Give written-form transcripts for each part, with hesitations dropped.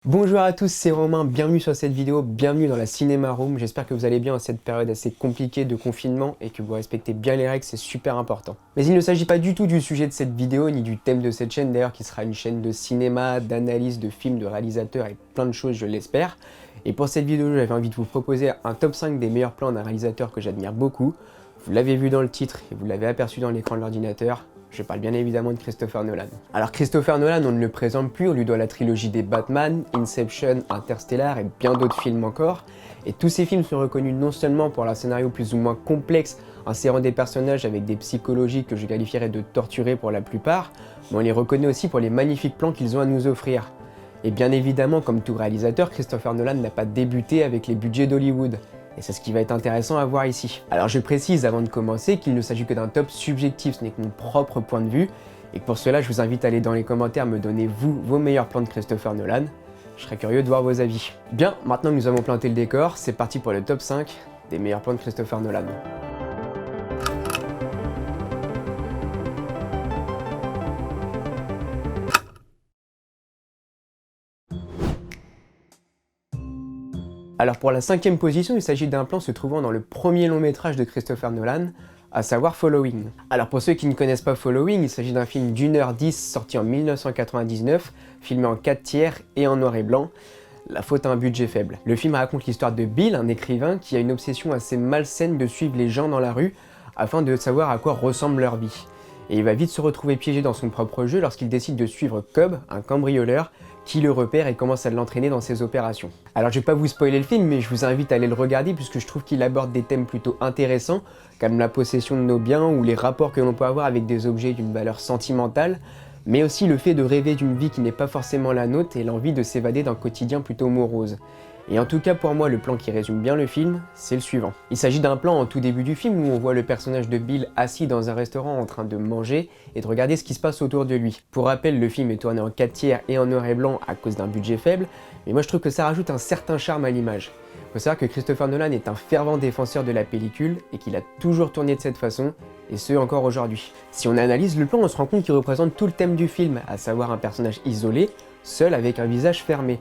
Bonjour à tous, c'est Romain, bienvenue sur cette vidéo, bienvenue dans la Cinéma Room. J'espère que vous allez bien en cette période assez compliquée de confinement et que vous respectez bien les règles, c'est super important. Mais il ne s'agit pas du tout du sujet de cette vidéo, ni du thème de cette chaîne d'ailleurs, qui sera une chaîne de cinéma, d'analyse, de films, de réalisateurs et plein de choses, je l'espère. Et pour cette vidéo, j'avais envie de vous proposer un top 5 des meilleurs plans d'un réalisateur que j'admire beaucoup. Vous l'avez vu dans le titre et vous l'avez aperçu dans l'écran de l'ordinateur. Je parle bien évidemment de Christopher Nolan. Alors Christopher Nolan, on ne le présente plus, on lui doit la trilogie des Batman, Inception, Interstellar et bien d'autres films encore. Et tous ces films sont reconnus non seulement pour leur scénario plus ou moins complexe, insérant des personnages avec des psychologies que je qualifierais de torturés pour la plupart, mais on les reconnaît aussi pour les magnifiques plans qu'ils ont à nous offrir. Et bien évidemment, comme tout réalisateur, Christopher Nolan n'a pas débuté avec les budgets d'Hollywood. Et c'est ce qui va être intéressant à voir ici. Alors je précise avant de commencer qu'il ne s'agit que d'un top subjectif, ce n'est que mon propre point de vue, et que pour cela je vous invite à aller dans les commentaires me donner vos meilleurs plans de Christopher Nolan. Je serais curieux de voir vos avis. Bien, maintenant que nous avons planté le décor, c'est parti pour le top 5 des meilleurs plans de Christopher Nolan. Alors pour la 5e position, il s'agit d'un plan se trouvant dans le premier long métrage de Christopher Nolan, à savoir Following. Alors pour ceux qui ne connaissent pas Following, il s'agit d'un film d'1h10 sorti en 1999, filmé en 4 tiers et en noir et blanc, la faute à un budget faible. Le film raconte l'histoire de Bill, un écrivain qui a une obsession assez malsaine de suivre les gens dans la rue afin de savoir à quoi ressemble leur vie. Et il va vite se retrouver piégé dans son propre jeu lorsqu'il décide de suivre Cobb, un cambrioleur, qui le repère et commence à l'entraîner dans ses opérations. Alors je vais pas vous spoiler le film, mais je vous invite à aller le regarder puisque je trouve qu'il aborde des thèmes plutôt intéressants, comme la possession de nos biens ou les rapports que l'on peut avoir avec des objets d'une valeur sentimentale, mais aussi le fait de rêver d'une vie qui n'est pas forcément la nôtre et l'envie de s'évader d'un quotidien plutôt morose. Et en tout cas pour moi, le plan qui résume bien le film, c'est le suivant. Il s'agit d'un plan en tout début du film où on voit le personnage de Bill assis dans un restaurant en train de manger et de regarder ce qui se passe autour de lui. Pour rappel, le film est tourné en 4 tiers et en noir et blanc à cause d'un budget faible, mais moi je trouve que ça rajoute un certain charme à l'image. Il faut savoir que Christopher Nolan est un fervent défenseur de la pellicule et qu'il a toujours tourné de cette façon, et ce encore aujourd'hui. Si on analyse le plan, on se rend compte qu'il représente tout le thème du film, à savoir un personnage isolé, seul avec un visage fermé.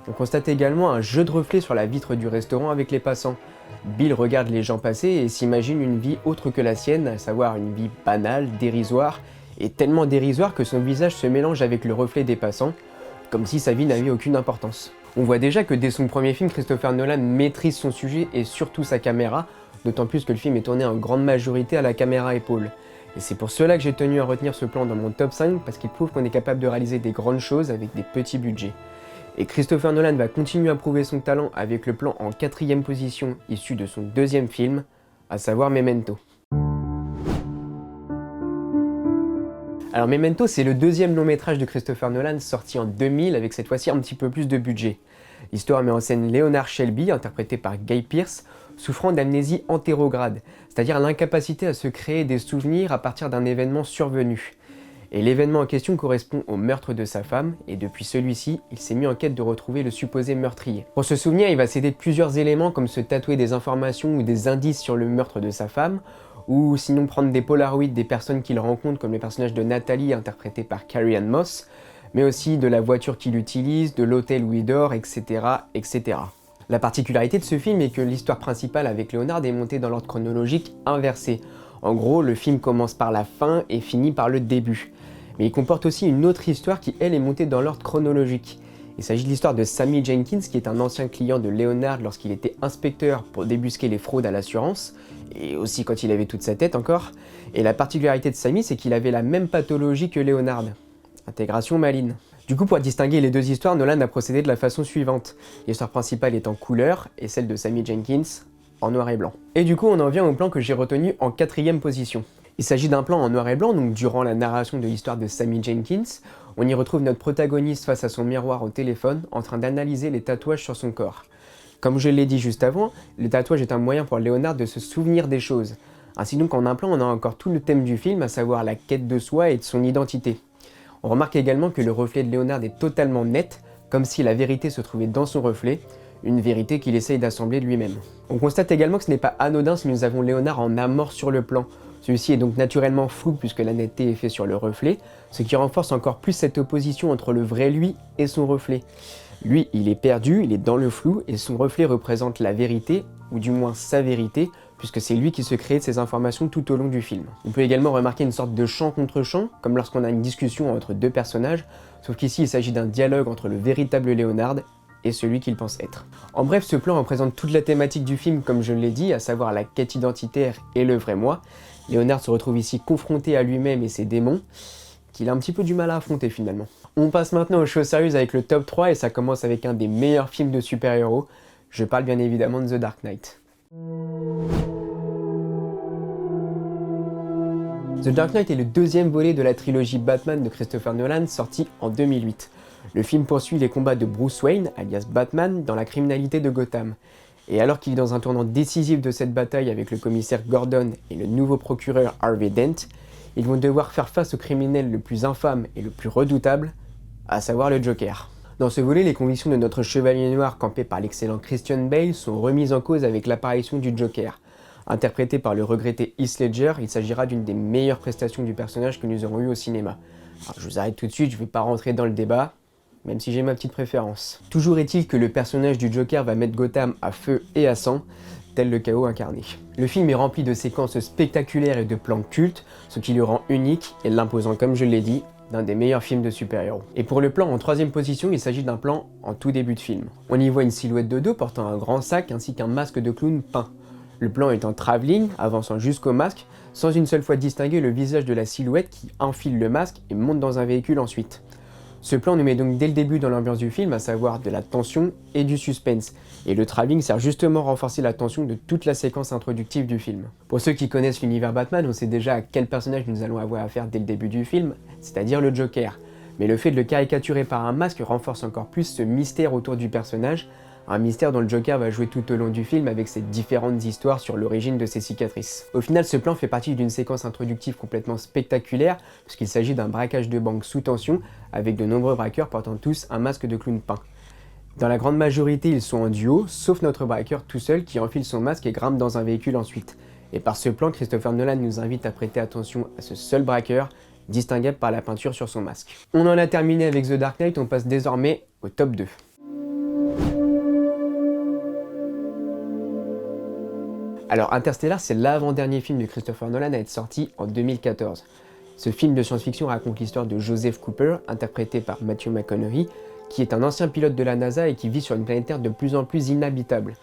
On constate également un jeu de reflets sur la vitre du restaurant avec les passants. Bill regarde les gens passer et s'imagine une vie autre que la sienne, à savoir une vie banale, dérisoire, et tellement dérisoire que son visage se mélange avec le reflet des passants, comme si sa vie n'avait aucune importance. On voit déjà que dès son premier film, Christopher Nolan maîtrise son sujet et surtout sa caméra, d'autant plus que le film est tourné en grande majorité à la caméra épaule. Et c'est pour cela que j'ai tenu à retenir ce plan dans mon top 5, parce qu'il prouve qu'on est capable de réaliser des grandes choses avec des petits budgets. Et Christopher Nolan va continuer à prouver son talent avec le plan en 4e position issu de son 2e film, à savoir Memento. Alors Memento, c'est le 2e long métrage de Christopher Nolan sorti en 2000 avec cette fois-ci un petit peu plus de budget. L'histoire met en scène Leonard Shelby, interprété par Guy Pearce, souffrant d'amnésie antérograde, c'est-à-dire l'incapacité à se créer des souvenirs à partir d'un événement survenu. Et l'événement en question correspond au meurtre de sa femme, et depuis celui-ci, il s'est mis en quête de retrouver le supposé meurtrier. Pour se souvenir, il va s'aider de plusieurs éléments comme se tatouer des informations ou des indices sur le meurtre de sa femme, ou sinon prendre des polaroids des personnes qu'il rencontre comme le personnage de Nathalie interprété par Carrie-Anne Moss, mais aussi de la voiture qu'il utilise, de l'hôtel où il dort, etc., etc. La particularité de ce film est que l'histoire principale avec Leonard est montée dans l'ordre chronologique inversé. En gros, le film commence par la fin et finit par le début. Mais il comporte aussi une autre histoire qui, elle, est montée dans l'ordre chronologique. Il s'agit de l'histoire de Sammy Jenkins, qui est un ancien client de Leonard lorsqu'il était inspecteur pour débusquer les fraudes à l'assurance, et aussi quand il avait toute sa tête encore. Et la particularité de Sammy, c'est qu'il avait la même pathologie que Leonard. Intégration maligne. Du coup, pour distinguer les deux histoires, Nolan a procédé de la façon suivante. L'histoire principale est en couleur, et celle de Sammy Jenkins en noir et blanc. Et du coup, on en vient au plan que j'ai retenu en 4e position. Il s'agit d'un plan en noir et blanc, donc durant la narration de l'histoire de Sammy Jenkins, on y retrouve notre protagoniste face à son miroir au téléphone en train d'analyser les tatouages sur son corps. Comme je l'ai dit juste avant, le tatouage est un moyen pour Leonard de se souvenir des choses. Ainsi donc en un plan, on a encore tout le thème du film, à savoir la quête de soi et de son identité. On remarque également que le reflet de Leonard est totalement net, comme si la vérité se trouvait dans son reflet, une vérité qu'il essaye d'assembler lui-même. On constate également que ce n'est pas anodin si nous avons Leonard en amorce sur le plan. Celui-ci est donc naturellement flou puisque la netteté est faite sur le reflet, ce qui renforce encore plus cette opposition entre le vrai lui et son reflet. Lui, il est perdu, il est dans le flou, et son reflet représente la vérité, ou du moins sa vérité, puisque c'est lui qui se crée de ces informations tout au long du film. On peut également remarquer une sorte de chant contre chant, comme lorsqu'on a une discussion entre deux personnages, sauf qu'ici il s'agit d'un dialogue entre le véritable Leonard et celui qu'il pense être. En bref, ce plan représente toute la thématique du film, comme je l'ai dit, à savoir la quête identitaire et le vrai moi. Leonard se retrouve ici confronté à lui-même et ses démons, qu'il a un petit peu du mal à affronter finalement. On passe maintenant aux choses sérieuses avec le top 3 et ça commence avec un des meilleurs films de super-héros. Je parle bien évidemment de The Dark Knight. The Dark Knight est le deuxième volet de la trilogie Batman de Christopher Nolan sorti en 2008. Le film poursuit les combats de Bruce Wayne, alias Batman, dans la criminalité de Gotham. Et alors qu'il est dans un tournant décisif de cette bataille avec le commissaire Gordon et le nouveau procureur Harvey Dent, ils vont devoir faire face au criminel le plus infâme et le plus redoutable, à savoir le Joker. Dans ce volet, les convictions de notre chevalier noir campé par l'excellent Christian Bale sont remises en cause avec l'apparition du Joker. Interprété par le regretté Heath Ledger, il s'agira d'une des meilleures prestations du personnage que nous aurons eu au cinéma. Alors, je vous arrête tout de suite, je ne vais pas rentrer dans le débat, même si j'ai ma petite préférence. Toujours est-il que le personnage du Joker va mettre Gotham à feu et à sang, tel le chaos incarné. Le film est rempli de séquences spectaculaires et de plans cultes, ce qui le rend unique et l'imposant, comme je l'ai dit, d'un des meilleurs films de super-héros. Et pour le plan en troisième position, il s'agit d'un plan en tout début de film. On y voit une silhouette de dos portant un grand sac ainsi qu'un masque de clown peint. Le plan est en travelling, avançant jusqu'au masque, sans une seule fois distinguer le visage de la silhouette qui enfile le masque et monte dans un véhicule ensuite. Ce plan nous met donc dès le début dans l'ambiance du film, à savoir de la tension et du suspense, et le travelling sert justement à renforcer la tension de toute la séquence introductive du film. Pour ceux qui connaissent l'univers Batman, on sait déjà à quel personnage nous allons avoir affaire dès le début du film, c'est-à-dire le Joker. Mais le fait de le caricaturer par un masque renforce encore plus ce mystère autour du personnage, un mystère dont le Joker va jouer tout au long du film avec ses différentes histoires sur l'origine de ses cicatrices. Au final, ce plan fait partie d'une séquence introductive complètement spectaculaire, puisqu'il s'agit d'un braquage de banque sous tension, avec de nombreux braqueurs portant tous un masque de clown peint. Dans la grande majorité, ils sont en duo, sauf notre braqueur tout seul qui enfile son masque et grimpe dans un véhicule ensuite. Et par ce plan, Christopher Nolan nous invite à prêter attention à ce seul braqueur, distinguable par la peinture sur son masque. On en a terminé avec The Dark Knight, on passe désormais au top 2. Alors Interstellar, c'est l'avant-dernier film de Christopher Nolan à être sorti en 2014. Ce film de science-fiction raconte l'histoire de Joseph Cooper, interprété par Matthew McConaughey, qui est un ancien pilote de la NASA et qui vit sur une planète Terre de plus en plus inhabitable.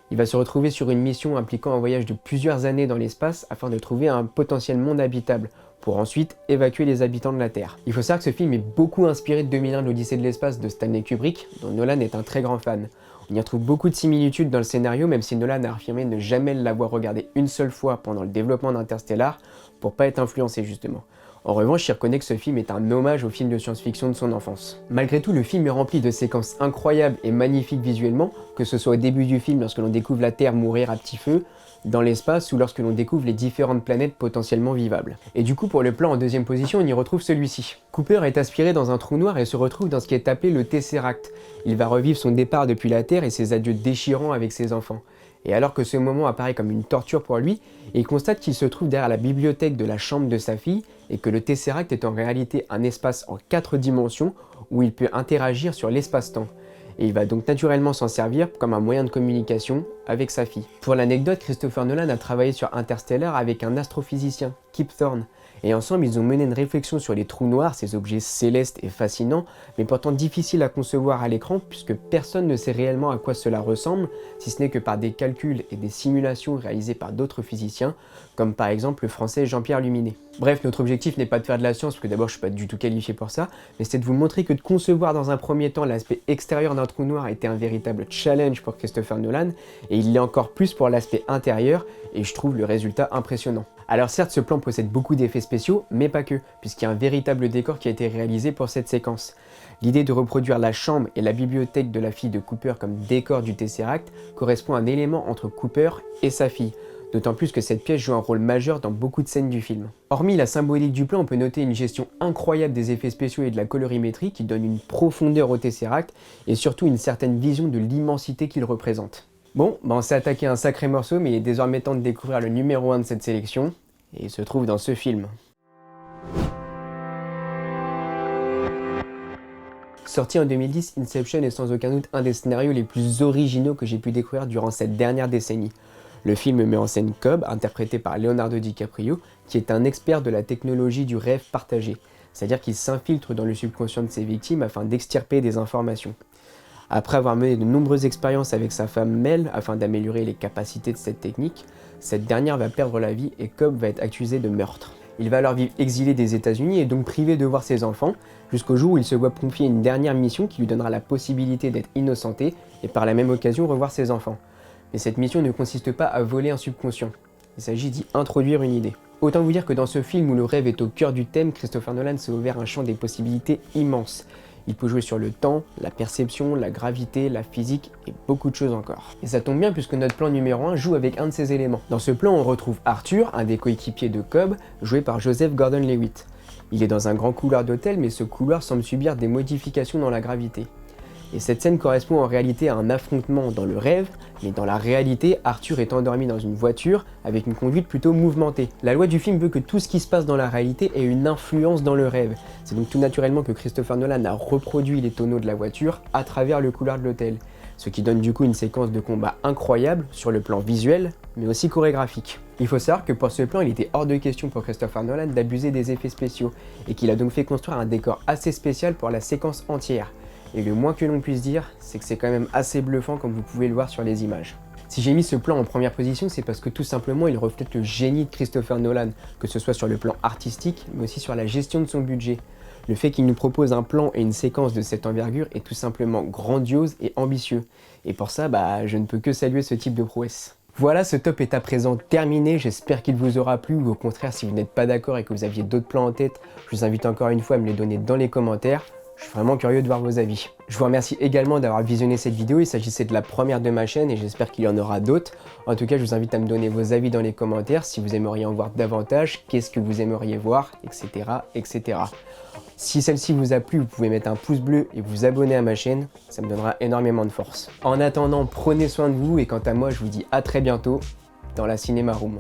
Il va se retrouver sur une mission impliquant un voyage de plusieurs années dans l'espace afin de trouver un potentiel monde habitable, pour ensuite évacuer les habitants de la Terre. Il faut savoir que ce film est beaucoup inspiré de 2001 l'Odyssée de l'espace de Stanley Kubrick, dont Nolan est un très grand fan. On y retrouve beaucoup de similitudes dans le scénario, même si Nolan a affirmé ne jamais l'avoir regardé une seule fois pendant le développement d'Interstellar, pour pas être influencé justement. En revanche, il reconnaît que ce film est un hommage au film de science-fiction de son enfance. Malgré tout, le film est rempli de séquences incroyables et magnifiques visuellement, que ce soit au début du film lorsque l'on découvre la Terre mourir à petit feu, dans l'espace ou lorsque l'on découvre les différentes planètes potentiellement vivables. Et du coup, pour le plan en deuxième position, on y retrouve celui-ci. Cooper est aspiré dans un trou noir et se retrouve dans ce qui est appelé le Tesseract. Il va revivre son départ depuis la Terre et ses adieux déchirants avec ses enfants. Et alors que ce moment apparaît comme une torture pour lui, il constate qu'il se trouve derrière la bibliothèque de la chambre de sa fille et que le Tesseract est en réalité un espace en 4 dimensions où il peut interagir sur l'espace-temps. Et il va donc naturellement s'en servir comme un moyen de communication avec sa fille. Pour l'anecdote, Christopher Nolan a travaillé sur Interstellar avec un astrophysicien, Kip Thorne, et ensemble ils ont mené une réflexion sur les trous noirs, ces objets célestes et fascinants, mais pourtant difficiles à concevoir à l'écran puisque personne ne sait réellement à quoi cela ressemble, si ce n'est que par des calculs et des simulations réalisées par d'autres physiciens, comme par exemple le français Jean-Pierre Luminet. Bref, notre objectif n'est pas de faire de la science, parce que d'abord je suis pas du tout qualifié pour ça, mais c'est de vous montrer que de concevoir dans un premier temps l'aspect extérieur d'un trou noir était un véritable challenge pour Christopher Nolan, et il l'est encore plus pour l'aspect intérieur, et je trouve le résultat impressionnant. Alors certes, ce plan possède beaucoup d'effets spéciaux, mais pas que, puisqu'il y a un véritable décor qui a été réalisé pour cette séquence. L'idée de reproduire la chambre et la bibliothèque de la fille de Cooper comme décor du Tesseract correspond à un élément entre Cooper et sa fille, d'autant plus que cette pièce joue un rôle majeur dans beaucoup de scènes du film. Hormis la symbolique du plan, on peut noter une gestion incroyable des effets spéciaux et de la colorimétrie qui donne une profondeur au Tesseract et surtout une certaine vision de l'immensité qu'il représente. Bon, on s'est attaqué à un sacré morceau, mais il est désormais temps de découvrir le numéro 1 de cette sélection, et il se trouve dans ce film. Sorti en 2010, Inception est sans aucun doute un des scénarios les plus originaux que j'ai pu découvrir durant cette dernière décennie. Le film met en scène Cobb, interprété par Leonardo DiCaprio, qui est un expert de la technologie du rêve partagé, c'est-à-dire qu'il s'infiltre dans le subconscient de ses victimes afin d'extirper des informations. Après avoir mené de nombreuses expériences avec sa femme Mel afin d'améliorer les capacités de cette technique, cette dernière va perdre la vie et Cobb va être accusé de meurtre. Il va alors vivre exilé des États-Unis et donc privé de voir ses enfants, jusqu'au jour où il se voit confier une dernière mission qui lui donnera la possibilité d'être innocenté et par la même occasion revoir ses enfants. Mais cette mission ne consiste pas à voler un subconscient, il s'agit d'y introduire une idée. Autant vous dire que dans ce film où le rêve est au cœur du thème, Christopher Nolan s'est ouvert un champ des possibilités immense. Il peut jouer sur le temps, la perception, la gravité, la physique et beaucoup de choses encore. Et ça tombe bien puisque notre plan numéro 1 joue avec un de ces éléments. Dans ce plan, on retrouve Arthur, un des coéquipiers de Cobb, joué par Joseph Gordon-Levitt. Il est dans un grand couloir d'hôtel, mais ce couloir semble subir des modifications dans la gravité. Et cette scène correspond en réalité à un affrontement dans le rêve, mais dans la réalité, Arthur est endormi dans une voiture avec une conduite plutôt mouvementée. La loi du film veut que tout ce qui se passe dans la réalité ait une influence dans le rêve. C'est donc tout naturellement que Christopher Nolan a reproduit les tonneaux de la voiture à travers le couloir de l'hôtel, ce qui donne du coup une séquence de combat incroyable sur le plan visuel, mais aussi chorégraphique. Il faut savoir que pour ce plan, il était hors de question pour Christopher Nolan d'abuser des effets spéciaux, et qu'il a donc fait construire un décor assez spécial pour la séquence entière. Et le moins que l'on puisse dire, c'est que c'est quand même assez bluffant comme vous pouvez le voir sur les images. Si j'ai mis ce plan en première position, c'est parce que tout simplement il reflète le génie de Christopher Nolan, que ce soit sur le plan artistique, mais aussi sur la gestion de son budget. Le fait qu'il nous propose un plan et une séquence de cette envergure est tout simplement grandiose et ambitieux. Et pour ça, je ne peux que saluer ce type de prouesse. Voilà, ce top est à présent terminé, j'espère qu'il vous aura plu, ou au contraire, si vous n'êtes pas d'accord et que vous aviez d'autres plans en tête, je vous invite encore une fois à me les donner dans les commentaires. Je suis vraiment curieux de voir vos avis. Je vous remercie également d'avoir visionné cette vidéo, il s'agissait de la première de ma chaîne et j'espère qu'il y en aura d'autres. En tout cas, je vous invite à me donner vos avis dans les commentaires, si vous aimeriez en voir davantage, qu'est-ce que vous aimeriez voir, etc. etc. Si celle-ci vous a plu, vous pouvez mettre un pouce bleu et vous abonner à ma chaîne, ça me donnera énormément de force. En attendant, prenez soin de vous et quant à moi, je vous dis à très bientôt dans la Cinéma Room.